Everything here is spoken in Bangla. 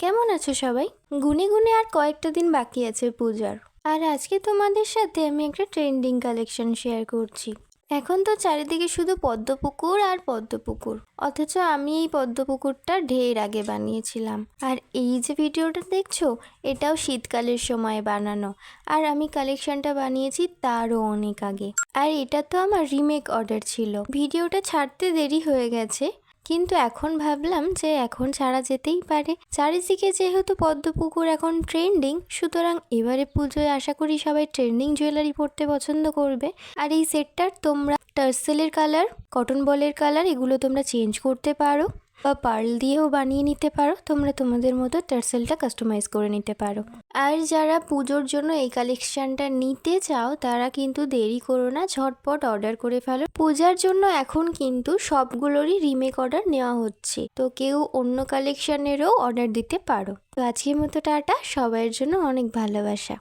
কেমন আছো সবাই? গুনে গুনে আর কয়েকটা দিন বাকি আছে পূজার। আর আজকে তোমাদের সাথে আমি একটা ট্রেন্ডিং কালেকশন শেয়ার করছি। এখন তো চারিদিকে শুধু পদ্মপুকুর আর পদ্মপুকুর, অথচ আমি এই পদ্মপুকুরটা ঢের আগে বানিয়েছিলাম। আর এই যে ভিডিওটা দেখছো, এটাও শীতকালের সময় বানানো। আর আমি কালেকশনটা বানিয়েছি তারও অনেক আগে। আর এটা তো আমার রিমেক অর্ডার ছিল। ভিডিওটা ছাড়তে দেরি হয়ে গেছে, কিন্তু এখন ভাবলাম যে এখন ছাড়া যেতেই পারে। চারিদিকে যেহেতু পদ্মপুকুর এখন ট্রেন্ডিং, সুতরাং এবারে পুজোয় আশা করি সবাই ট্রেন্ডিং জুয়েলারি পরতে পছন্দ করবে। আর এই সেটটার তোমরা টার্সেলের কালার, কটন বলের কালার এগুলো তোমরা চেঞ্জ করতে পারো, বা পার্ল দিয়েও বানিয়ে নিতে পারো। তোমরা তোমাদের মতো টার্সেলটা কাস্টমাইজ করে নিতে পারো। আর যারা পুজোর জন্য এই কালেকশনটা নিতে চাও তারা কিন্তু দেরি করো না, ঝটপট অর্ডার করে ফেলো। পূজার জন্য এখন কিন্তু সবগুলোরই রিমেক অর্ডার নেওয়া হচ্ছে, তো কেউ অন্য কালেকশনেরও অর্ডার দিতে পারো। তো আজকের মতো টাটা, সবাইয়ের জন্য অনেক ভালোবাসা।